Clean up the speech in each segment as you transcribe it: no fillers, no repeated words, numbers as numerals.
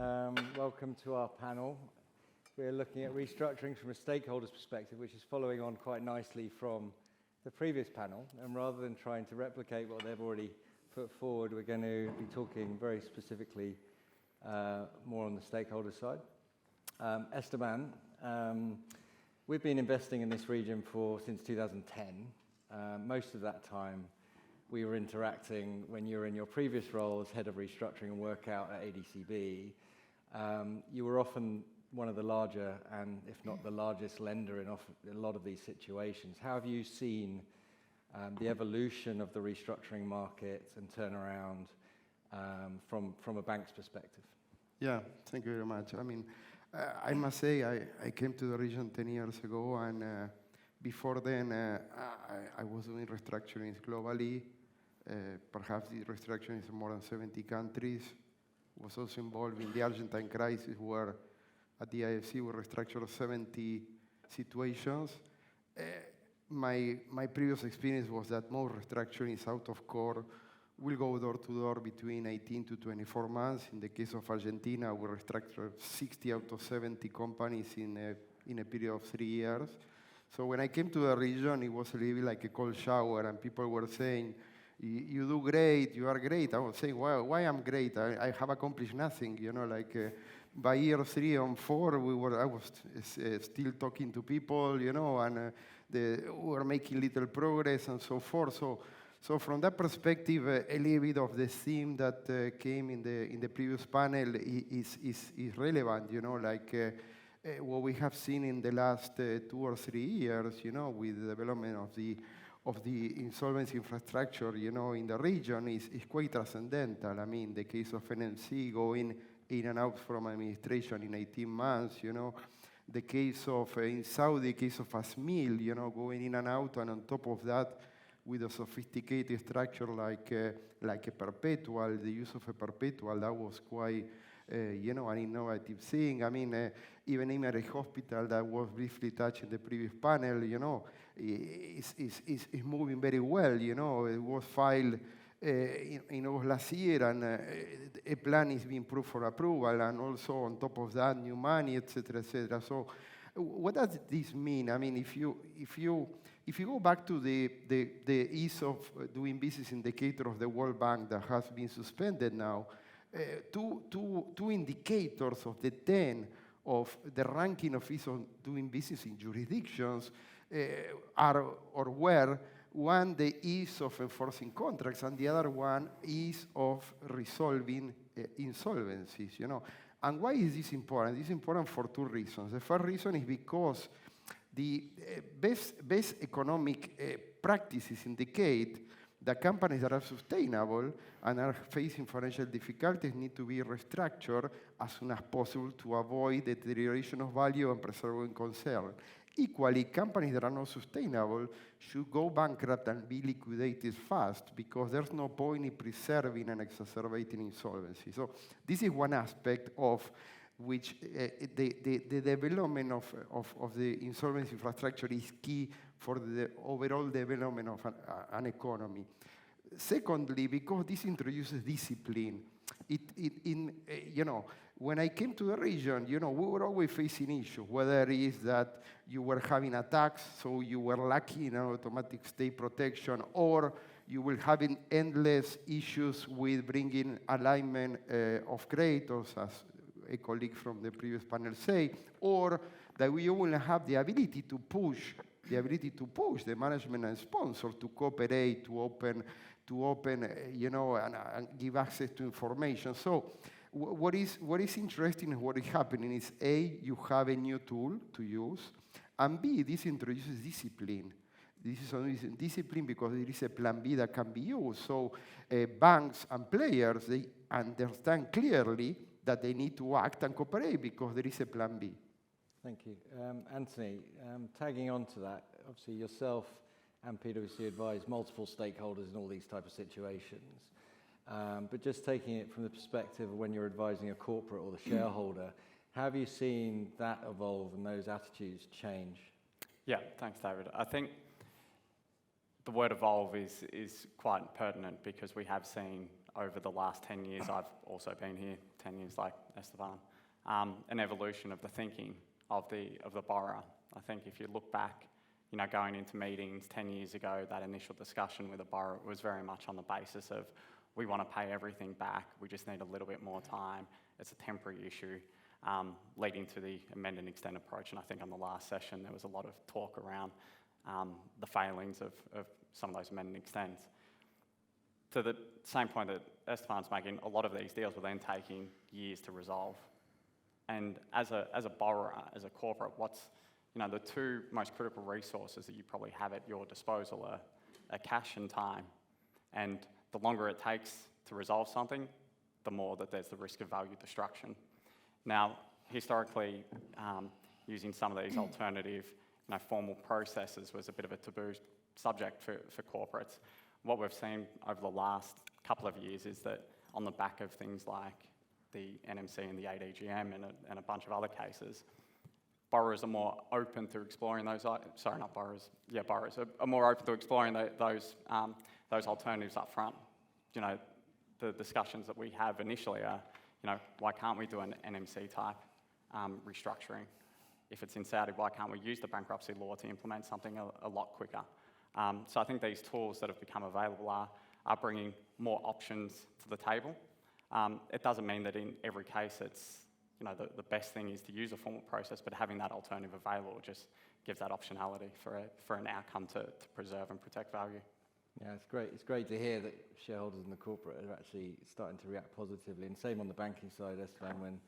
Welcome to our panel. We're looking at restructuring from a stakeholder's perspective, which is following on quite nicely from the previous panel. And rather than trying to replicate what they've already put forward, we're going to be talking very specifically more on the stakeholder side. Esteban, we've been investing in this region since 2010. Most of that time, we were interacting when you were in your previous role as head of restructuring and workout at ADCB. You were often one of the larger, and if not the largest lender in a lot of these situations. How have you seen the evolution of the restructuring market and turnaround from a bank's perspective? Yeah, thank you very much. I mean, I must say I came to the region 10 years ago, and before then I was doing restructuring globally. Perhaps the restructuring in more than 70 countries. Was also involved in the Argentine crisis, where at the IFC we restructured 70 situations. My previous experience was that most restructuring is out of core. We'll go door to door between 18 to 24 months. In the case of Argentina, we restructured 60 out of 70 companies in a period of 3 years. So when I came to the region, it was a little bit like a cold shower, and people were saying, you do great, you are great. I was saying, well, why I'm great? I have accomplished nothing, by year 3 and 4, I was still talking to people, and we were making little progress and so forth. So from that perspective, a little bit of the theme that came in the previous panel is relevant, what we have seen in the last 2 or 3 years, with the development of the insolvency infrastructure, in the region is quite transcendental. I mean, the case of NMC going in and out from administration in 18 months, the case of, in Saudi, case of Asmil, going in and out, and on top of that, with a sophisticated structure like a perpetual, the use of a perpetual, that was quite, an innovative thing. I mean, even Emirates Hospital, that was briefly touched in the previous panel, is moving very well. It was filed in August last year, and a plan is being put for approval, and also on top of that, new money, etc., etc. So, what does this mean? I mean, if you go back to the ease of doing business indicator of the World Bank that has been suspended now, two indicators of the 10 of the ranking of ease of doing business in jurisdictions are or were one, the ease of enforcing contracts, and the other one is of resolving insolvencies. And why is this important? This is important for 2 reasons. The first reason is because the best economic practices indicate that companies that are sustainable and are facing financial difficulties need to be restructured as soon as possible to avoid the deterioration of value and preserving concern. Equally, companies that are not sustainable should go bankrupt and be liquidated fast, because there's no point in preserving and exacerbating insolvency. So this is one aspect of which the development of the insolvency infrastructure is key for the overall development of an economy. Secondly, because this introduces discipline. When I came to the region, we were always facing issues, whether it is that you were having attacks, so you were lacking in automatic state protection, or you were having endless issues with bringing alignment of creditors, as a colleague from the previous panel say, or that we will have the ability to push the management and sponsor to cooperate, to open, and give access to information. So what is interesting and what is happening is, A, you have a new tool to use, and B, this introduces discipline. This is discipline because there is a plan B that can be used. So banks and players, they understand clearly that they need to act and cooperate because there is a plan B. Thank you. Anthony, tagging on to that, obviously yourself and PwC advise multiple stakeholders in all these type of situations. But just taking it from the perspective of when you're advising a corporate or the shareholder, how have you seen that evolve and those attitudes change? Yeah, thanks, David. I think the word evolve is quite pertinent, because we have seen over the last 10 years, I've also been here 10 years like Esteban, an evolution of the thinking of the borrower. I think if you look back, going into meetings 10 years ago, that initial discussion with a borrower was very much on the basis of, we want to pay everything back, we just need a little bit more time, it's a temporary issue, leading to the amend and extend approach. And I think on the last session, there was a lot of talk around the failings of some of those amend and extends. To the same point that Esteban's making, a lot of these deals were then taking years to resolve. And as a borrower, as a corporate, what's the two most critical resources that you probably have at your disposal are cash and time. And the longer it takes to resolve something, the more that there's the risk of value destruction. Now, historically, using some of these alternative formal processes was a bit of a taboo subject for corporates. What we've seen over the last couple of years is that on the back of things like the NMC and the ADGM and a bunch of other cases, borrowers are more open to exploring those. Borrowers are more open to exploring those alternatives up front. The discussions that we have initially are, why can't we do an NMC type restructuring? If it's in Saudi, why can't we use the bankruptcy law to implement something a lot quicker? So I think these tools that have become available are bringing more options to the table. It doesn't mean that in every case it's, the best thing is to use a formal process, but having that alternative available just gives that optionality for an outcome to preserve and protect value. Yeah, it's great. It's great to hear that shareholders and the corporate are actually starting to react positively. And same on the banking side, Esteban, when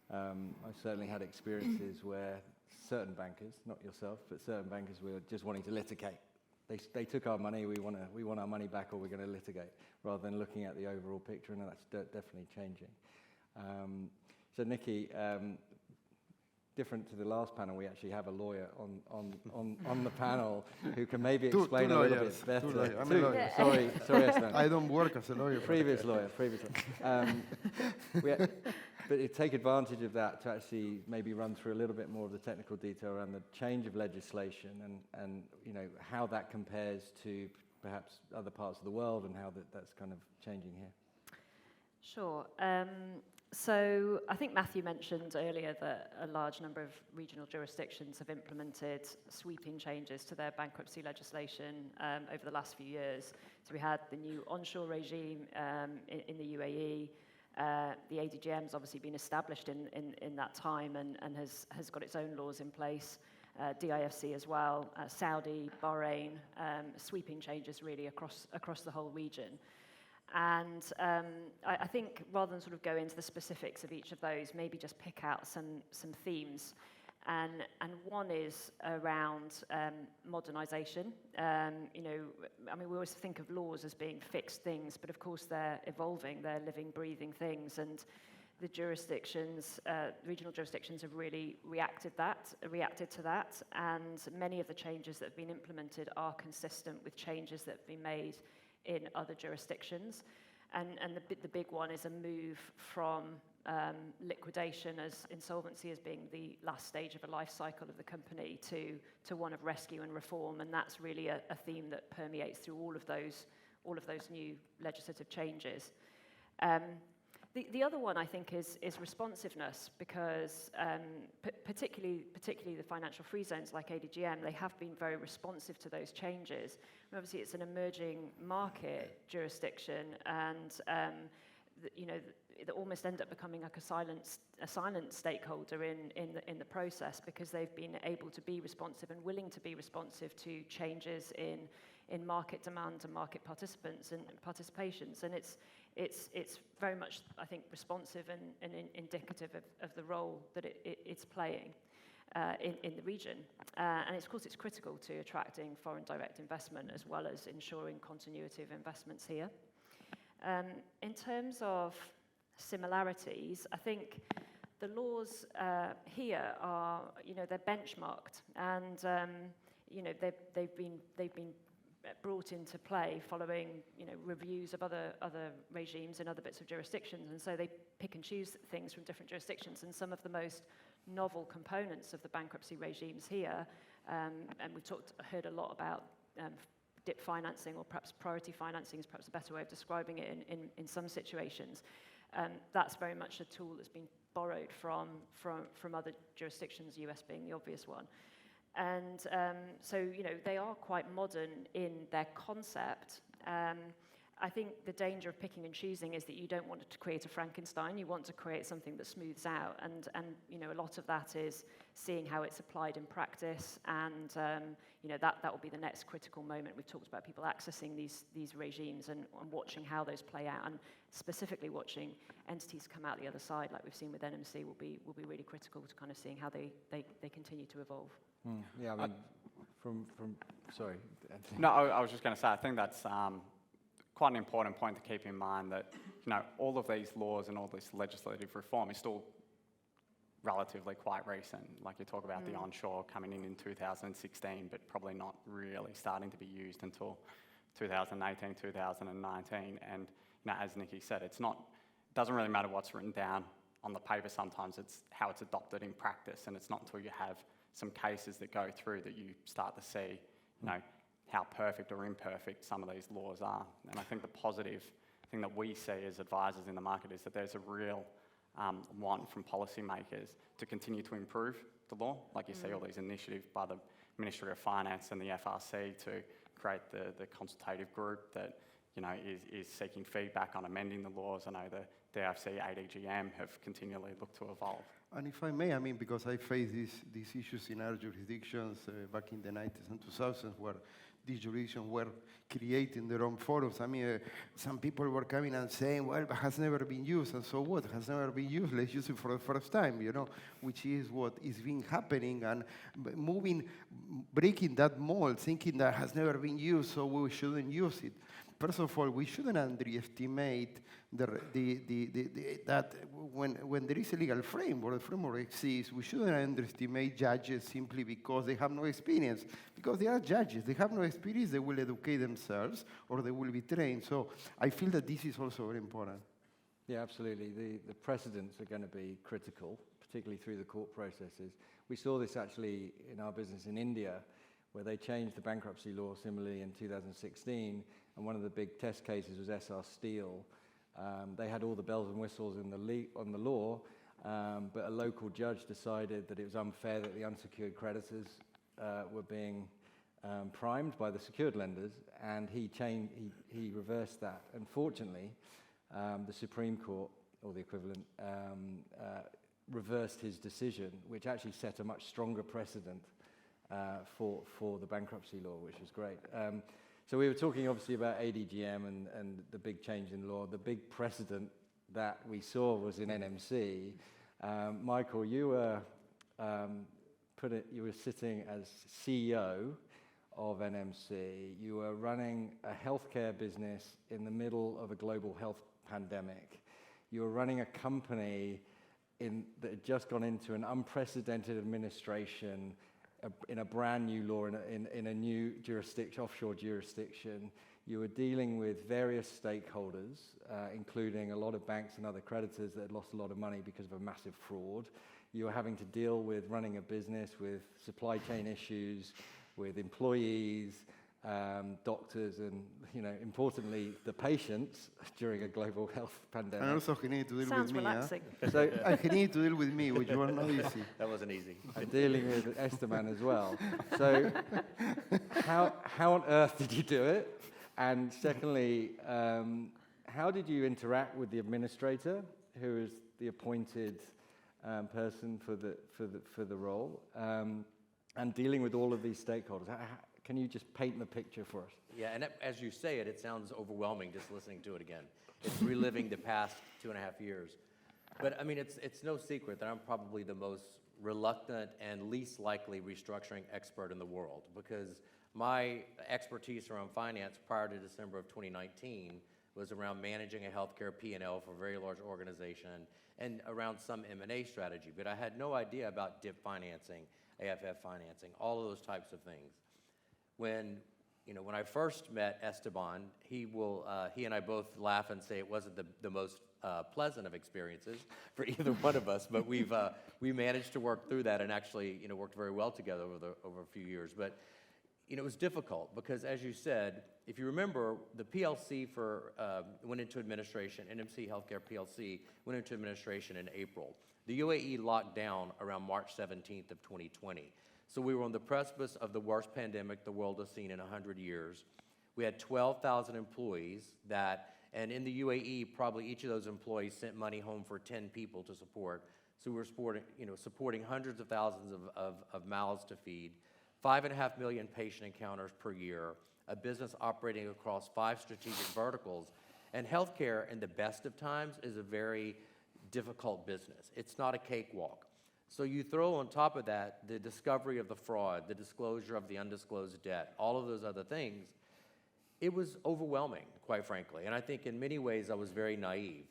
I've certainly had experiences where certain bankers, not yourself, but certain bankers were just wanting to litigate. They took our money, we want our money back, or we're going to litigate, rather than looking at the overall picture, and that's definitely changing. So Nikki, different to the last panel, we actually have a lawyer on the panel who can maybe explain a little bit better. I'm a lawyer. Sorry, Esteban. I don't work as a lawyer. Previous lawyer. But take advantage of that to actually maybe run through a little bit more of the technical detail around the change of legislation and how that compares to perhaps other parts of the world and how that's kind of changing here. Sure. So I think Matthew mentioned earlier that a large number of regional jurisdictions have implemented sweeping changes to their bankruptcy legislation over the last few years. So we had the new onshore regime in the UAE. The ADGM has obviously been established in that time and has got its own laws in place. DIFC as well, Saudi, Bahrain, sweeping changes really across the whole region. And I think rather than sort of go into the specifics of each of those, maybe just pick out some themes. And one is around modernisation. We always think of laws as being fixed things, but of course they're evolving, they're living, breathing things. And the jurisdictions, regional jurisdictions have really reacted to that. And many of the changes that have been implemented are consistent with changes that have been made in other jurisdictions, and the big one is a move from liquidation as insolvency as being the last stage of a life cycle of the company to one of rescue and reform, and that's really a theme that permeates through all of those new legislative changes. The other one I think is responsiveness, because particularly the financial free zones like ADGM, they have been very responsive to those changes. And obviously, it's an emerging market jurisdiction, and they almost end up becoming like a silent stakeholder in the process, because they've been able to be responsive and willing to be responsive to changes in market demand and market participants and participations, and it's very much, I think, responsive and indicative of the role that it's playing in the region. And of course, it's critical to attracting foreign direct investment as well as ensuring continuity of investments here. In terms of similarities, I think the laws here are, they're benchmarked, and they've been brought into play following reviews of other regimes in other bits of jurisdictions, and so they pick and choose things from different jurisdictions. And some of the most novel components of the bankruptcy regimes here, and we've heard a lot about DIP financing, or perhaps priority financing is perhaps a better way of describing it in some situations. That's very much a tool that's been borrowed from other jurisdictions, US being the obvious one. And so, you know, they are quite modern in their concept. I think the danger of picking and choosing is that you don't want to create a Frankenstein. You want to create something that smooths out. And you know, a lot of that is seeing how it's applied in practice. And, you know, that will be the next critical moment. We've talked about people accessing these regimes and watching how those play out. And specifically watching entities come out the other side, like we've seen with NMC, will be really critical to kind of seeing how they continue to evolve. Yeah, I mean, sorry. Anthony. No, I was just going to say, I think that's quite an important point to keep in mind, that, you know, all of these laws and all this legislative reform is still relatively quite recent. Like you talk about the onshore coming in 2016, but probably not really starting to be used until 2018, 2019. And, you know, as Nikki said, it doesn't really matter what's written down on the paper sometimes, it's how it's adopted in practice. And it's not until you have some cases that go through that you start to see, you know, how perfect or imperfect some of these laws are. And I think the positive thing that we see as advisors in the market is that there's a real want from policymakers to continue to improve the law. Like you see all these initiatives by the Ministry of Finance and the FRC to create the consultative group that, you know, is seeking feedback on amending the laws. I know the DFC, ADGM have continually looked to evolve. And if I may, I mean, because I faced these issues in our jurisdictions back in the 90s and 2000s, where these jurisdictions were creating their own forums. I mean, some people were coming and saying, well, it has never been used, and so what? It has never been used, let's use it for the first time, you know, which is what is been happening, and breaking that mold, thinking that has never been used, so we shouldn't use it. First of all, we shouldn't underestimate that when there is a legal framework, the framework exists, we shouldn't underestimate judges simply because they have no experience. Because they are judges, they have no experience, they will educate themselves or they will be trained. So I feel that this is also very important. Yeah, absolutely. The precedents are going to be critical, particularly through the court processes. We saw this actually in our business in India, where they changed the bankruptcy law similarly in 2016, and one of the big test cases was SR Steel. They had all the bells and whistles on the law, but a local judge decided that it was unfair that the unsecured creditors were being primed by the secured lenders, and he reversed that. Unfortunately, the Supreme Court, or the equivalent, reversed his decision, which actually set a much stronger precedent for the bankruptcy law, which was great. So we were talking obviously about ADGM and the big change in law. The big precedent that we saw was in NMC. Michael, you were sitting as CEO of NMC. You were running a healthcare business in the middle of a global health pandemic. You were running a company that had just gone into an unprecedented administration in a brand new law, in a new jurisdiction, offshore jurisdiction. You were dealing with various stakeholders, including a lot of banks and other creditors that had lost a lot of money because of a massive fraud. You were having to deal with running a business with supply chain issues, with employees, doctors, and, you know, importantly, the patients during a global health pandemic. And also, he needed to deal Sounds with relaxing. me. Huh? So he needed to deal with me, which was not easy. That wasn't easy. And dealing with Esteban as well. So how on earth did you do it? And secondly, how did you interact with the administrator, who is the appointed person for the role, and dealing with all of these stakeholders? Can you just paint the picture for us? Yeah, and as you say it, it sounds overwhelming just listening to it again. It's reliving the past 2.5 years. But I mean, it's no secret that I'm probably the most reluctant and least likely restructuring expert in the world, because my expertise around finance prior to December of 2019 was around managing a healthcare P&L for a very large organization and around some M&A strategy. But I had no idea about DIP financing, AFF financing, all of those types of things. When I first met Esteban, he and I both laugh and say it wasn't the most pleasant of experiences for either one of us, but we managed to work through that and actually worked very well together over a few years. But it was difficult because, as you said, if you remember, the PLC went into administration, NMC Healthcare PLC went into administration in April. The UAE locked down around March 17th of 2020. So we were on the precipice of the worst pandemic the world has seen in 100 years. We had 12,000 employees and in the UAE, probably each of those employees sent money home for 10 people to support. So we were supporting hundreds of thousands of mouths to feed, 5.5 million patient encounters per year, a business operating across 5 strategic verticals. And healthcare, in the best of times, is a very difficult business. It's not a cakewalk. So you throw on top of that the discovery of the fraud, the disclosure of the undisclosed debt, all of those other things. It was overwhelming, quite frankly. And I think in many ways I was very naive.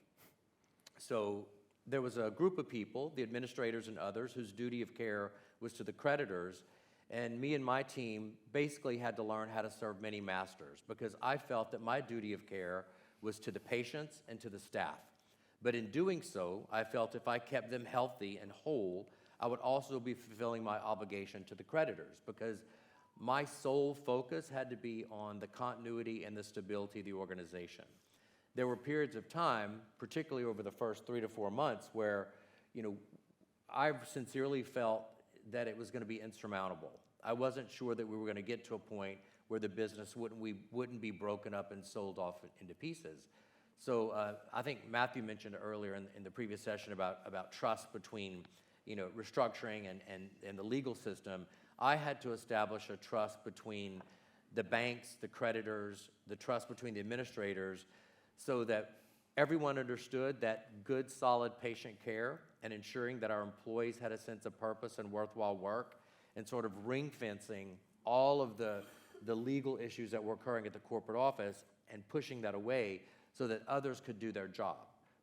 So there was a group of people, the administrators and others, whose duty of care was to the creditors. And me and my team basically had to learn how to serve many masters because I felt that my duty of care was to the patients and to the staff. But in doing so, I felt if I kept them healthy and whole, I would also be fulfilling my obligation to the creditors because my sole focus had to be on the continuity and the stability of the organization. There were periods of time, particularly over the first 3 to 4 months, where I sincerely felt that it was going to be insurmountable. I wasn't sure that we were going to get to a point where the business wouldn't be broken up and sold off into pieces. So I think Matthew mentioned earlier in the previous session about trust between restructuring and the legal system. I had to establish a trust between the banks, the creditors, the trust between the administrators, so that everyone understood that good, solid patient care and ensuring that our employees had a sense of purpose and worthwhile work, and sort of ring-fencing all of the legal issues that were occurring at the corporate office and pushing that away so that others could do their job.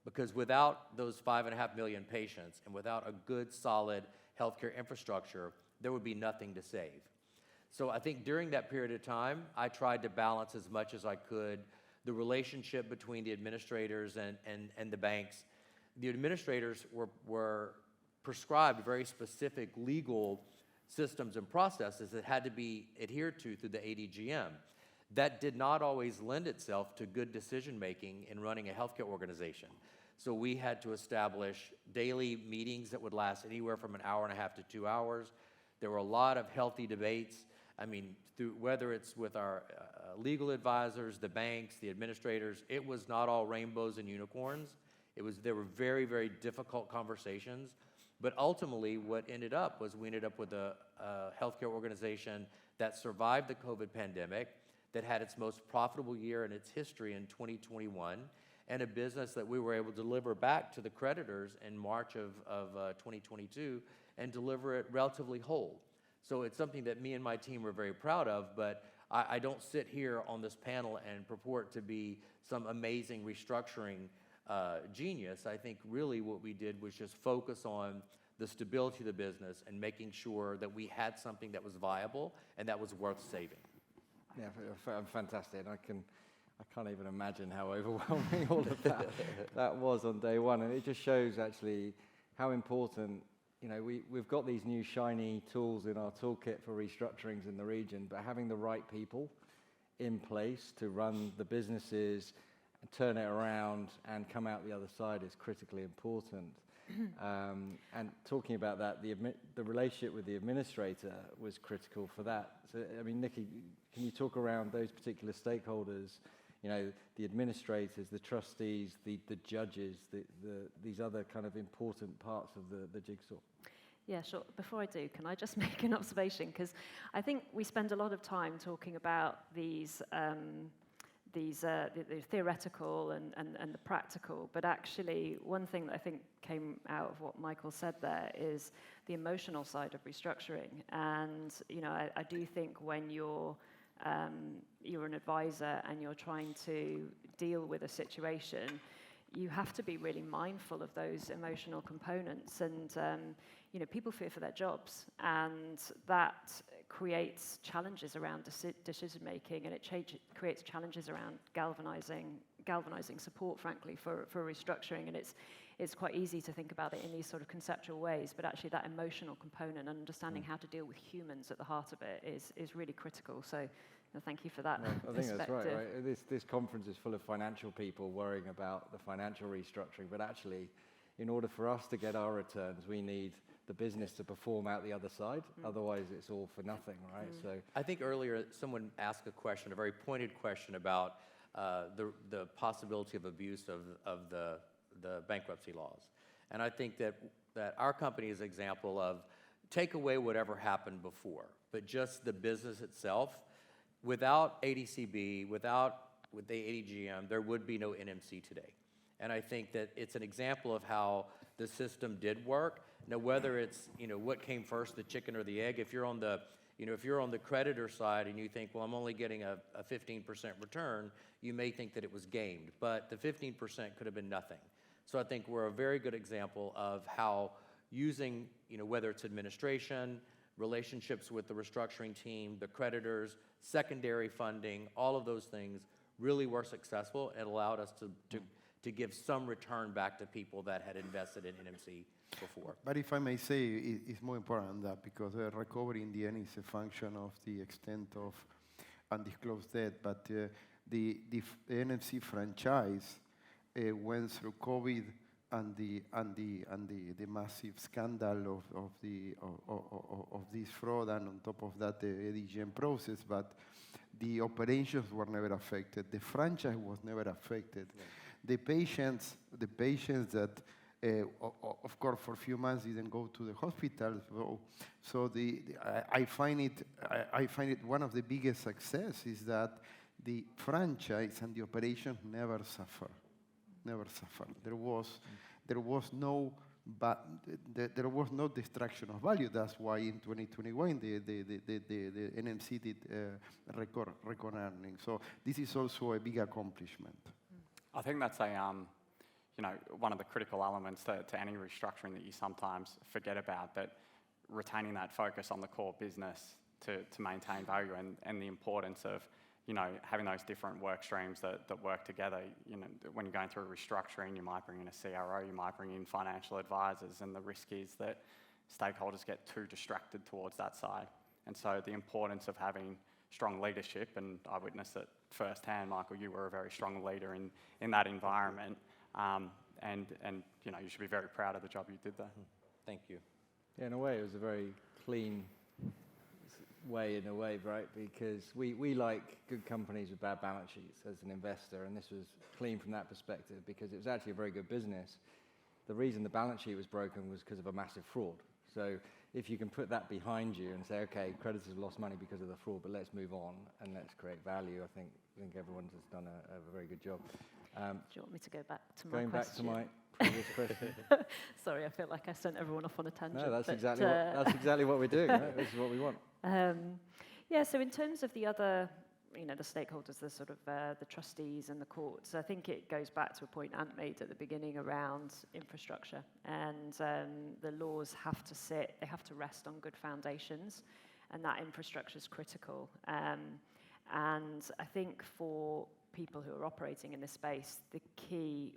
Because without those 5.5 million patients and without a good, solid healthcare infrastructure, there would be nothing to save. So I think during that period of time, I tried to balance as much as I could the relationship between the administrators and the banks. The administrators were prescribed very specific legal systems and processes that had to be adhered to through the ADGM. That did not always lend itself to good decision-making in running a healthcare organization. So we had to establish daily meetings that would last anywhere from an hour and a half to 2 hours. There were a lot of healthy debates. I mean, whether it's with our legal advisors, the banks, the administrators, it was not all rainbows and unicorns. There were very, very difficult conversations. But ultimately, what ended up was we ended up with a healthcare organization that survived the COVID pandemic, that had its most profitable year in its history in 2021, and a business that we were able to deliver back to the creditors in March of 2022 and deliver it relatively whole. So it's something that me and my team are very proud of, but I don't sit here on this panel and purport to be some amazing restructuring genius. I think really what we did was just focus on the stability of the business and making sure that we had something that was viable and that was worth saving. Yeah, fantastic. And I can't even imagine how overwhelming all of that was on day one. And it just shows actually how important, we've got these new shiny tools in our toolkit for restructurings in the region, but having the right people in place to run the businesses and turn it around and come out the other side is critically important. And talking about that, the relationship with the administrator was critical for that. So, I mean, Nikki, can you talk around those particular stakeholders, the administrators, the trustees, the judges, these other kind of important parts of the jigsaw? Yeah, sure. Before I do, can I just make an observation? Because I think we spend a lot of time talking about the theoretical and the practical, but actually one thing that I think came out of what Michael said there is the emotional side of restructuring. And I do think when you're an advisor and you're trying to deal with a situation, you have to be really mindful of those emotional components. And people fear for their jobs, and that creates challenges around decision making, and it creates challenges around galvanizing support, frankly, for restructuring. And it's quite easy to think about it in these sort of conceptual ways, but actually that emotional component and understanding how to deal with humans at the heart of it is really critical. So thank you for that Well, I think that's perspective. right. This conference is full of financial people worrying about the financial restructuring, but actually, in order for us to get our returns, we need the business to perform out the other side. Otherwise, it's all for nothing, right? So I think earlier someone asked a question, a very pointed question about the possibility of abuse of the bankruptcy laws. And I think that our company is an example of take away whatever happened before, but just the business itself. Without ADCB, with the ADGM, there would be no NMC today. And I think that it's an example of how the system did work. Now, whether it's, what came first, the chicken or the egg, if you're on the, if you're on the creditor side and you think, well, I'm only getting a 15% return, you may think that it was gamed, but the 15% could have been nothing. So I think we're a very good example of how using, whether it's administration, relationships with the restructuring team, the creditors, secondary funding, all of those things really were successful and allowed us to give some return back to people that had invested in NMC before. But if I may say, it's more important than that, because recovery in the end is a function of the extent of undisclosed debt. But the NMC franchise went through COVID and the massive scandal of this fraud, and on top of that the ADGM process. But the operations were never affected. The franchise was never affected. Yeah. The patients that, of course, for a few months didn't go to the hospital. So I find it one of the biggest success is that the franchise and the operation never suffer. There was no destruction of value. That's why in 2021 the NMC did record earnings. So this is also a big accomplishment. I think that's one of the critical elements to any restructuring that you sometimes forget about, that retaining that focus on the core business to maintain value, and the importance of having those different work streams that work together. When you're going through a restructuring, you might bring in a CRO, you might bring in financial advisors, and the risk is that stakeholders get too distracted towards that side. And so the importance of having strong leadership, and I witnessed it firsthand, Michael, you were a very strong leader in that environment, and you should be very proud of the job you did there. Thank you. Yeah, in a way, it was a very clean way, right? Because we like good companies with bad balance sheets as an investor, and this was clean from that perspective because it was actually a very good business. The reason the balance sheet was broken was because of a massive fraud. So if you can put that behind you and say, okay, creditors have lost money because of the fraud, but let's move on and let's create value, I think everyone has done a very good job. Do you want me to go back to my Going question? back to my previous question. Sorry, I feel like I sent everyone off on a tangent. No, that's exactly what we're doing, right? This is what we want. So in terms of the other, the stakeholders, the sort of the trustees and the courts, I think it goes back to a point Ant made at the beginning around infrastructure, and the laws have to rest on good foundations, and that infrastructure is critical. And I think for people who are operating in this space, the key,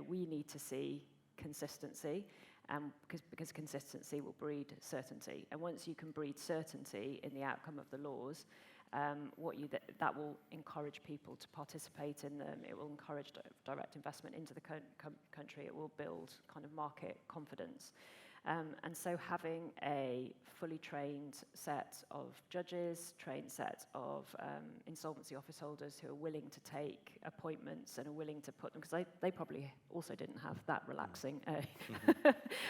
we need to see consistency, because consistency will breed certainty. And once you can breed certainty in the outcome of the laws, that will encourage people to participate in them. It will encourage direct investment into the country. It will build kind of market confidence. And so having a fully trained set of judges, trained set of insolvency office holders who are willing to take appointments and are willing to put them, because they probably also didn't have that relaxing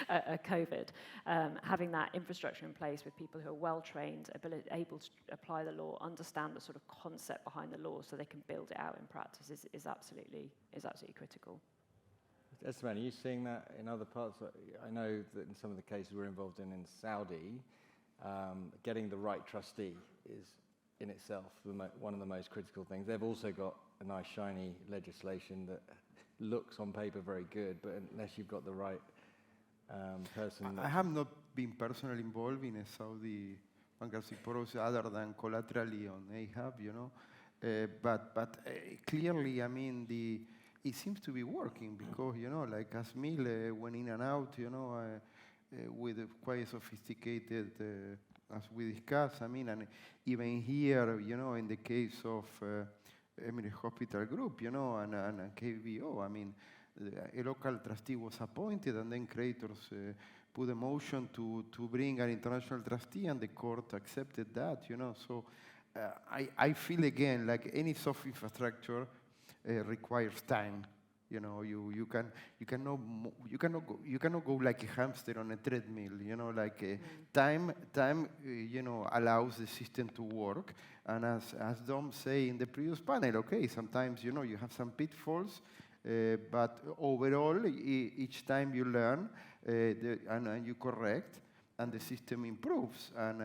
a COVID. Having that infrastructure in place with people who are well trained, able to apply the law, understand the sort of concept behind the law so they can build it out in practice is absolutely critical. Esteban, are you seeing that in other parts? I know that in some of the cases we're involved in Saudi, getting the right trustee is in itself one of the most critical things. They've also got a nice shiny legislation that looks on paper very good, but unless you've got the right person. I have not been personally involved in a Saudi bankruptcy process other than collaterally on AHAB, but clearly, I mean, it seems to be working because, like Asmil went in and out, with a quite sophisticated, as we discussed. I mean, and even here, in the case of Emirates Hospital Group, and KBO, I mean, a local trustee was appointed, and then creditors put a motion to bring an international trustee, and the court accepted that, So I feel, again, like any soft infrastructure requires time. You cannot go like a hamster on a treadmill. Time allows the system to work. And as Dom say in the previous panel, okay, sometimes you have some pitfalls, but overall, each time you learn and you correct, and the system improves. And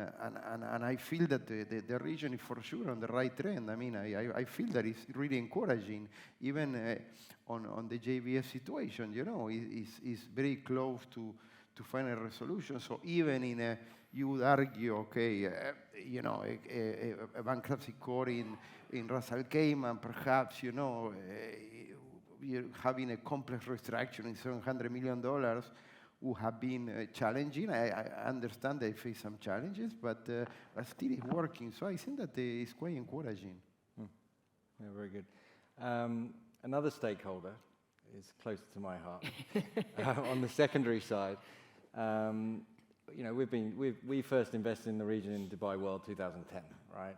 I feel that the region is for sure on the right trend. I mean, I feel that it's really encouraging, even on the JVS situation, is very close to find a resolution. So even you would argue, okay, a bankruptcy court in Ras Al Khaimah, perhaps, you're having a complex restructuring, $700 million, who have been challenging. I understand they face some challenges, but still it's working. So I think that it's quite encouraging. Yeah, very good. Another stakeholder is close to my heart on the secondary side. We first invested in the region in Dubai World 2010, right?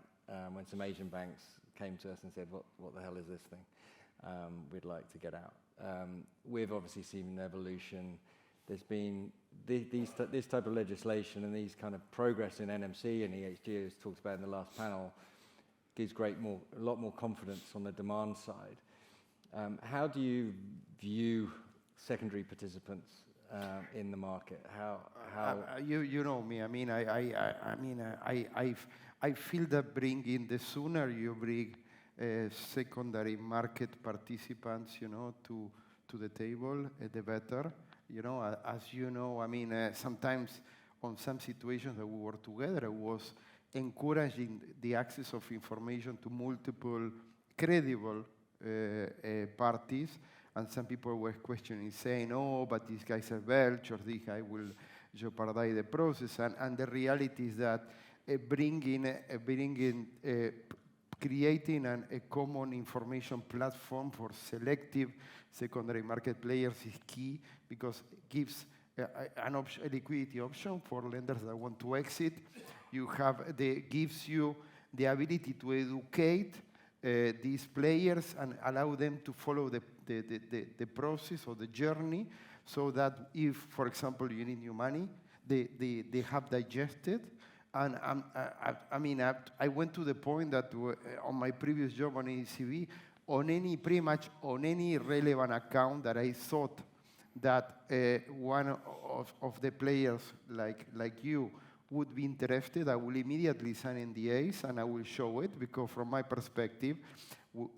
When some Asian banks came to us and said, "What the hell is this thing? We'd like to get out." We've obviously seen an evolution. There's been this type of legislation and these kind of progress in NMC and EHG, as talked about in the last panel, gives a lot more confidence on the demand side. How do you view secondary participants in the market? You know me. I mean, I feel that the sooner you bring secondary market participants, to the table, the better. As you know, I mean, sometimes on some situations that we were together, it was encouraging the access of information to multiple credible parties, and some people were questioning, saying, "Oh, but these guys are belch, or this guy will jeopardize the process." And the reality is that creating a common information platform for selective secondary market players is key, because it gives a liquidity option for lenders that want to exit. Gives you the ability to educate these players and allow them to follow the process or the journey, so that if, for example, you need new money, they have digested. And I went to the point that on my previous job on ECB, pretty much on any relevant account that I thought that one of the players like you would be interested, I will immediately sign NDAs and I will show it, because from my perspective,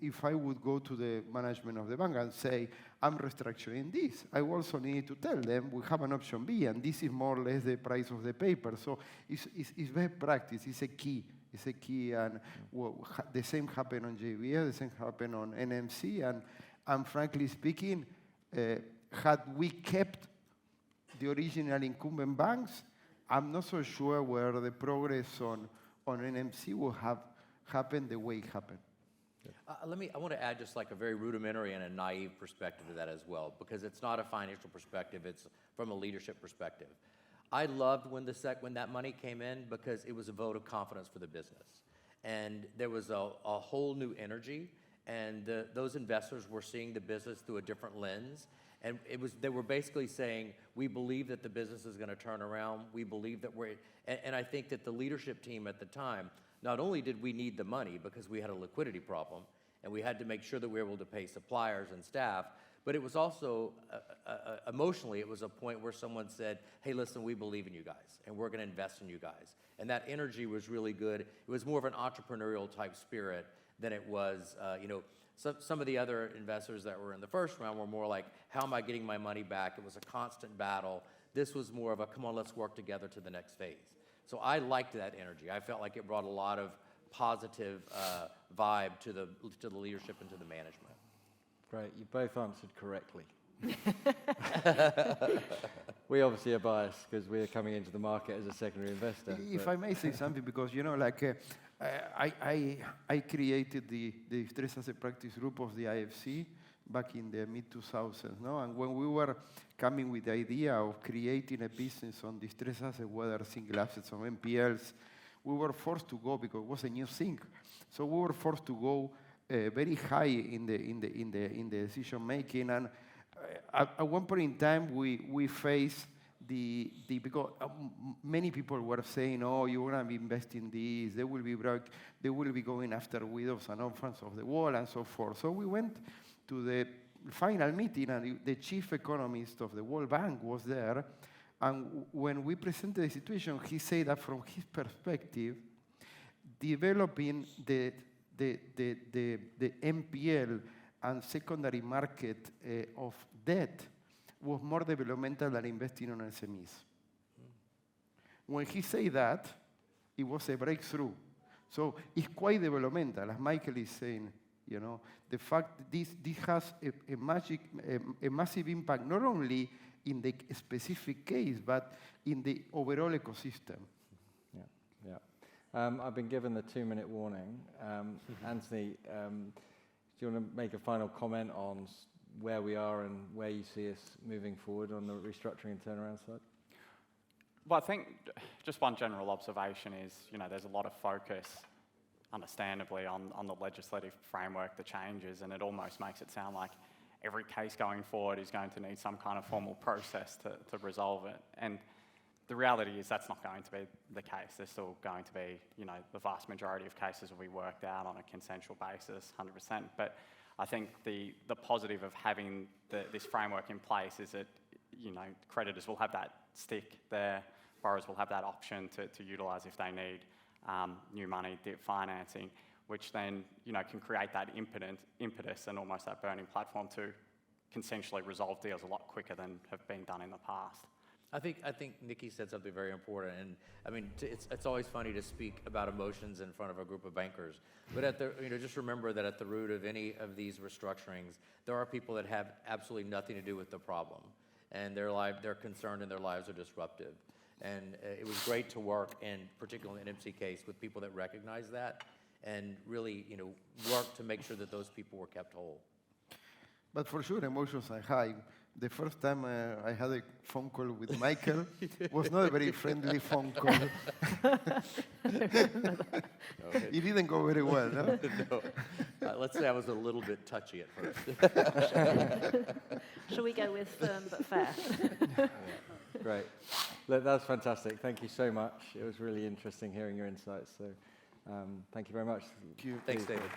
if I would go to the management of the bank and say, "I'm restructuring this," I also need to tell them we have an option B, and this is more or less the price of the paper. So it's best practice. It's a key. It's a key, and the same happened on JVS, the same happened on NMC, and frankly speaking, had we kept the original incumbent banks, I'm not so sure where the progress on NMC will have happened the way it happened. I want to add just like a very rudimentary and a naive perspective to that as well, because it's not a financial perspective, it's from a leadership perspective. I loved when that money came in, because it was a vote of confidence for the business. And there was a whole new energy, and those investors were seeing the business through a different lens. And they were basically saying, we believe that the business is going to turn around. We believe that and I think that the leadership team at the time, not only did we need the money because we had a liquidity problem, and we had to make sure that we were able to pay suppliers and staff, but it was also, emotionally, it was a point where someone said, "Hey, listen, we believe in you guys, and we're going to invest in you guys." And that energy was really good. It was more of an entrepreneurial type spirit than it was, some of the other investors that were in the first round were more like, how am I getting my money back? It was a constant battle. This was more of a, come on, let's work together to the next phase. So I liked that energy. I felt like it brought a lot of positive vibe to the leadership and to the management. Great, you both answered correctly. We obviously are biased because we're coming into the market as a secondary investor. If but- I may say something, because I created the distressed asset practice group of the IFC back in the mid-2000s, no? And when we were coming with the idea of creating a business on distressed assets, whether single assets or NPLs, we were forced to go because it was a new thing. So we were forced to go very high in the decision making, and at one point in time we faced because many people were saying, oh, you want to be investing in this, they will be broke, they will be going after widows and orphans of the world and so forth. So we went to the final meeting, and the chief economist of the World Bank was there, and when we presented the situation, he said that from his perspective, developing the NPL and secondary market of debt was more developmental than investing on SMEs. When he said that, it was a breakthrough. So it's quite developmental, as Michael is saying. You know, the fact that this has a massive impact not only in the specific case, but in the overall ecosystem. Yeah. I've been given the 2-minute warning. Anthony, do you want to make a final comment on where we are and where you see us moving forward on the restructuring and turnaround side? Well, I think just one general observation is, there's a lot of focus, understandably, on the legislative framework, the changes, and it almost makes it sound like every case going forward is going to need some kind of formal process to resolve it. And the reality is that's not going to be the case. There's still going to be, the vast majority of cases will be worked out on a consensual basis, 100%. But I think the positive of having this framework in place is that, creditors will have that stick there, borrowers will have that option to utilise if they need new money, debt financing, which then, can create that impetus and almost that burning platform to consensually resolve deals a lot quicker than have been done in the past. I think Nikki said something very important, and I mean, it's always funny to speak about emotions in front of a group of bankers, but just remember that at the root of any of these restructurings, there are people that have absolutely nothing to do with the problem, and they're concerned and their lives are disruptive. And it was great to work, and particularly in MC case, with people that recognize that and really, work to make sure that those people were kept whole. But for sure, emotions are high. The first time I had a phone call with Michael was not a very friendly phone call. It didn't go very well, no? No. Let's say I was a little bit touchy at first. Shall we go with firm but fair? Great. Look, that's fantastic. Thank you so much. It was really interesting hearing your insights. So thank you very much. Thank you. Thanks, David.